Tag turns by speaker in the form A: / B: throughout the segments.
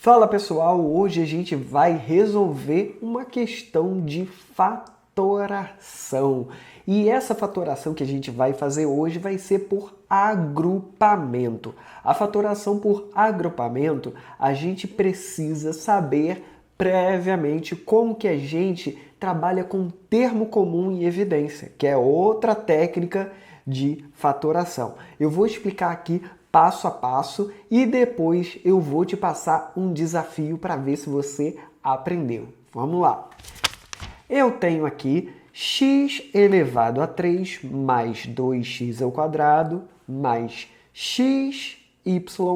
A: Fala pessoal, hoje a gente vai resolver uma questão de fatoração. E essa fatoração que a gente vai fazer hoje vai ser por agrupamento. A fatoração por agrupamento, a gente precisa saber previamente como que a gente trabalha com termo comum e evidência, que é outra técnica de fatoração. Eu vou explicar aqui passo a passo e depois eu vou te passar um desafio para ver se você aprendeu. Vamos lá. Eu tenho aqui x elevado a 3 mais 2x ao quadrado mais xy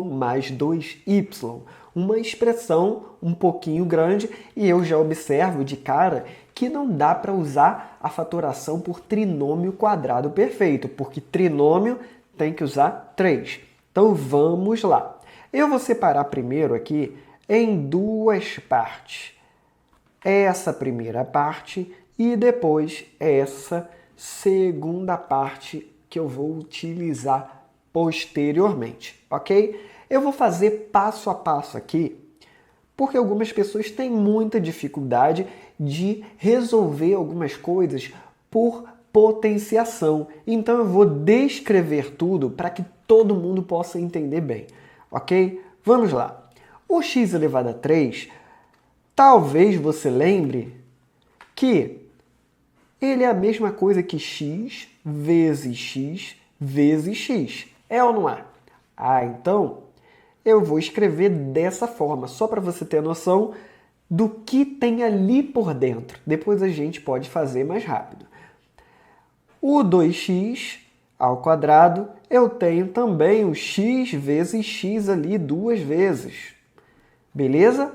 A: mais 2y. Uma expressão um pouquinho grande e eu já observo de cara que não dá para usar a fatoração por trinômio quadrado perfeito, porque trinômio tem que usar 3. Então vamos lá. Eu vou separar primeiro aqui em duas partes. Essa primeira parte e depois essa segunda parte que eu vou utilizar posteriormente, ok? Eu vou fazer passo a passo aqui, porque algumas pessoas têm muita dificuldade de resolver algumas coisas por potenciação. Então eu vou descrever tudo para que todo mundo possa entender bem, ok? Vamos lá. O x elevado a 3, talvez você lembre que ele é a mesma coisa que x vezes x vezes x. É ou não é? Então eu vou escrever dessa forma, só para você ter noção do que tem ali por dentro. Depois a gente pode fazer mais rápido. O 2x ao quadrado, eu tenho também o x vezes x ali duas vezes. Beleza?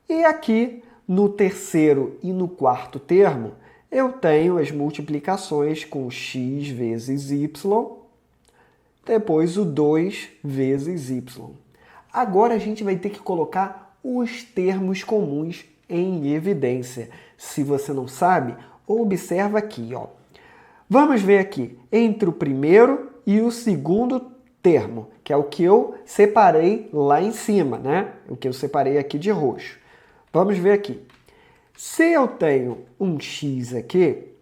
A: E aqui, no terceiro e no quarto termo, eu tenho as multiplicações com x vezes y, depois o 2 vezes y. Agora a gente vai ter que colocar os termos comuns em evidência. Se você não sabe, observa aqui, ó. Vamos ver aqui, entre o primeiro e o segundo termo, que é o que eu separei lá em cima, né? O que eu separei aqui de roxo. Vamos ver aqui. Se eu tenho um x aqui,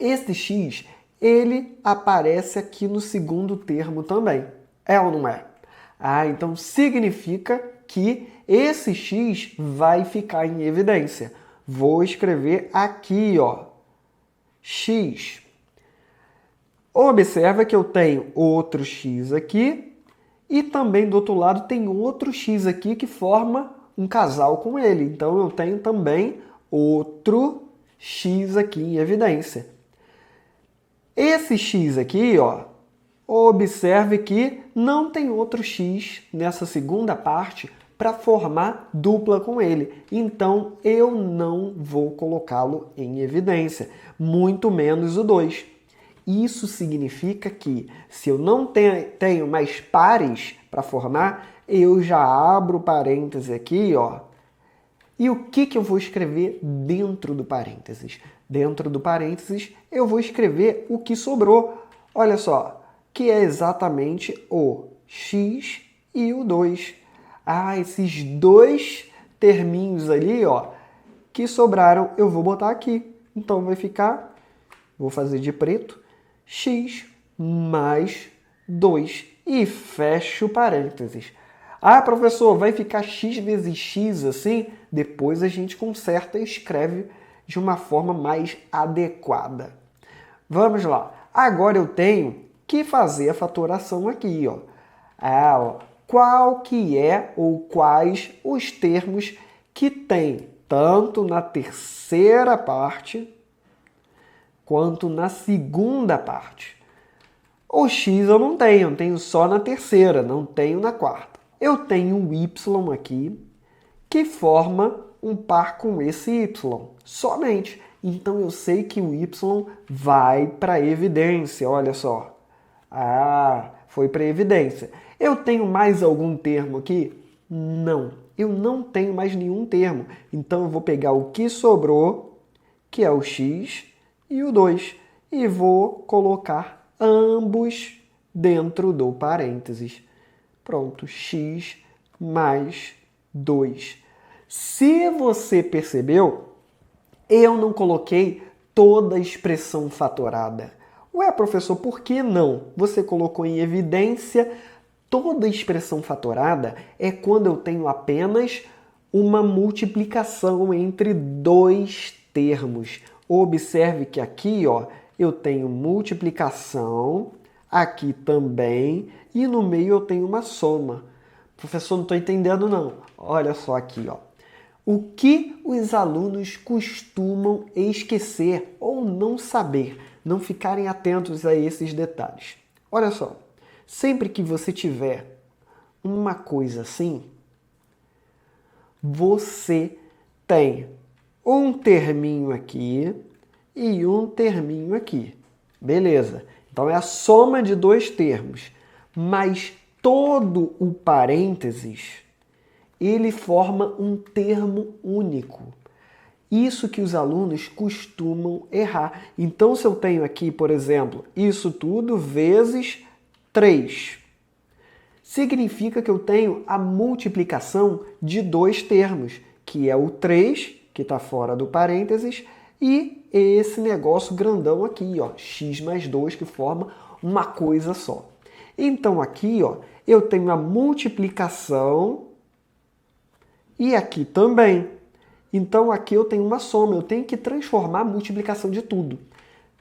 A: esse x, ele aparece aqui no segundo termo também. É ou não é? Então significa que esse x vai ficar em evidência. Vou escrever aqui, ó, x. Observa que eu tenho outro x aqui e também do outro lado tem outro x aqui que forma um casal com ele. Então eu tenho também outro x aqui em evidência. Esse x aqui, ó, observe que não tem outro x nessa segunda parte para formar dupla com ele. Então eu não vou colocá-lo em evidência, muito menos o 2. Isso significa que, se eu não tenho mais pares para formar, eu já abro parêntese aqui, ó. E o que eu vou escrever dentro do parênteses? Dentro do parênteses, eu vou escrever o que sobrou. Olha só, que é exatamente o x e o 2. Esses dois terminhos ali, ó, que sobraram, eu vou botar aqui. Então vai ficar, vou fazer de preto, x mais 2 e fecho parênteses. Professor, vai ficar x vezes x assim? Depois a gente conserta e escreve de uma forma mais adequada. Vamos lá. Agora eu tenho que fazer a fatoração aqui, ó. Qual que é ou quais os termos que tem tanto na terceira parte quanto na segunda parte. O x eu não tenho só na terceira, não tenho na quarta. Eu tenho um y aqui que forma um par com esse y, somente. Então eu sei que o y vai para a evidência, olha só. Foi para a evidência. Eu tenho mais algum termo aqui? Não, eu não tenho mais nenhum termo. Então eu vou pegar o que sobrou, que é o x, e o 2, e vou colocar ambos dentro do parênteses. Pronto, x mais 2. Se você percebeu, eu não coloquei toda a expressão fatorada. Ué, professor, por que não? Você colocou em evidência toda a expressão fatorada é quando eu tenho apenas uma multiplicação entre dois termos. Observe que aqui, ó, eu tenho multiplicação, aqui também, e no meio eu tenho uma soma. Professor, não estou entendendo não. Olha só aqui, ó. O que os alunos costumam esquecer ou não saber, não ficarem atentos a esses detalhes. Olha só, sempre que você tiver uma coisa assim, você tem um terminho aqui e um terminho aqui. Beleza. Então é a soma de dois termos, mas todo o parênteses ele forma um termo único. Isso que os alunos costumam errar. Então, se eu tenho aqui, por exemplo, isso tudo vezes 3, significa que eu tenho a multiplicação de dois termos, que é o 3, que está fora do parênteses, e esse negócio grandão aqui, ó, x mais 2, que forma uma coisa só. Então, aqui, ó, eu tenho a multiplicação e aqui também. Então, aqui eu tenho uma soma. Eu tenho que transformar a multiplicação de tudo.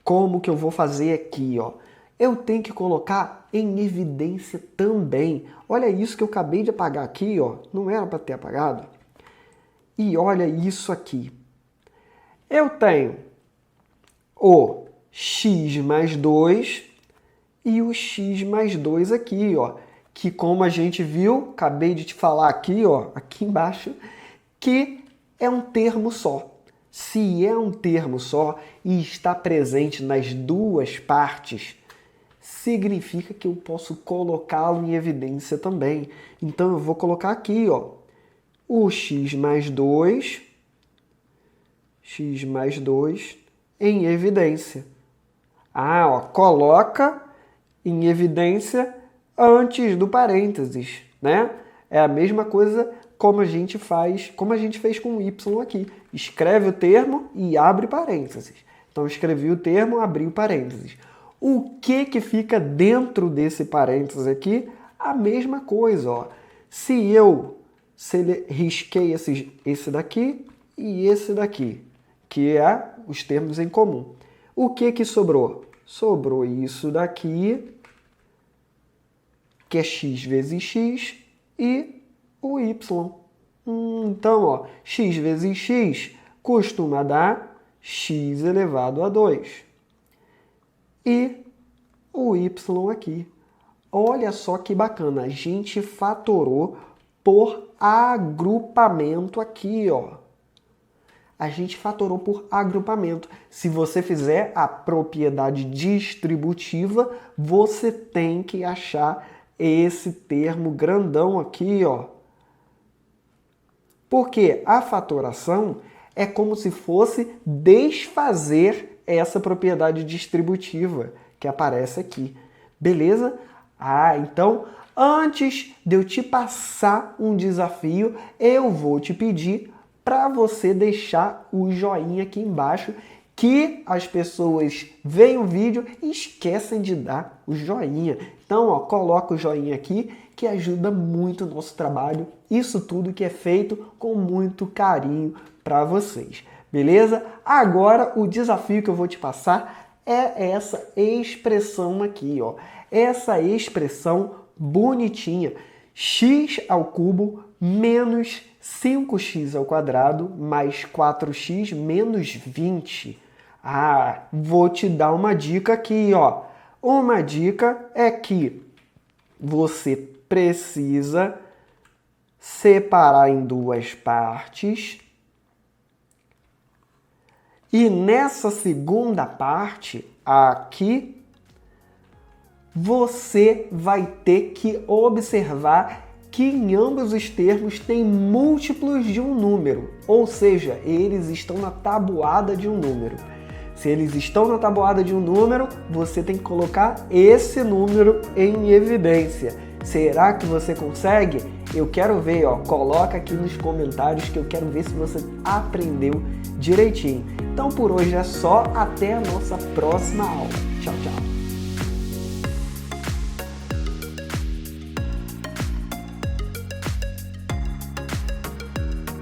A: Como que eu vou fazer aqui, ó? Eu tenho que colocar em evidência também. Olha isso que eu acabei de apagar aqui, ó. Não era para ter apagado. E olha isso aqui. Eu tenho o x mais 2 e o x mais 2 aqui, ó. Que como a gente viu, acabei de te falar aqui, ó, aqui embaixo, que é um termo só. Se é um termo só e está presente nas duas partes, significa que eu posso colocá-lo em evidência também. Então eu vou colocar aqui, ó, o x mais 2 em evidência. Ah, ó, coloca em evidência antes do parênteses, né? É a mesma coisa como a gente fez com o y aqui. Escreve o termo e abre parênteses. Então, escrevi o termo, abri o parênteses. O que fica dentro desse parênteses aqui? A mesma coisa, ó. Se eu risquei esse daqui e esse daqui, que é os termos em comum. O que sobrou? Sobrou isso daqui, que é x vezes x, e o y. Então, ó, x vezes x costuma dar x elevado a 2. E o y aqui. Olha só que bacana, a gente fatorou por agrupamento aqui, ó. A gente fatorou por agrupamento. Se você fizer a propriedade distributiva, você tem que achar esse termo grandão aqui, ó. Porque a fatoração é como se fosse desfazer essa propriedade distributiva que aparece aqui. Beleza? Ah, então, antes de eu te passar um desafio, eu vou te pedir para você deixar o joinha aqui embaixo, que as pessoas veem o vídeo e esquecem de dar o joinha. Então, ó, coloca o joinha aqui, que ajuda muito o nosso trabalho. Isso tudo que é feito com muito carinho para vocês. Beleza? Agora, o desafio que eu vou te passar é essa expressão aqui, ó. Essa expressão bonitinha. X ao cubo menos 5x ao quadrado mais 4x menos 20. Ah, vou te dar uma dica aqui, ó. Uma dica é que você precisa separar em duas partes. E nessa segunda parte, aqui, você vai ter que observar que em ambos os termos tem múltiplos de um número, ou seja, eles estão na tabuada de um número. Se eles estão na tabuada de um número, você tem que colocar esse número em evidência. Será que você consegue? Eu quero ver, ó, coloca aqui nos comentários que eu quero ver se você aprendeu direitinho. Então por hoje é só, até a nossa próxima aula. Tchau, tchau!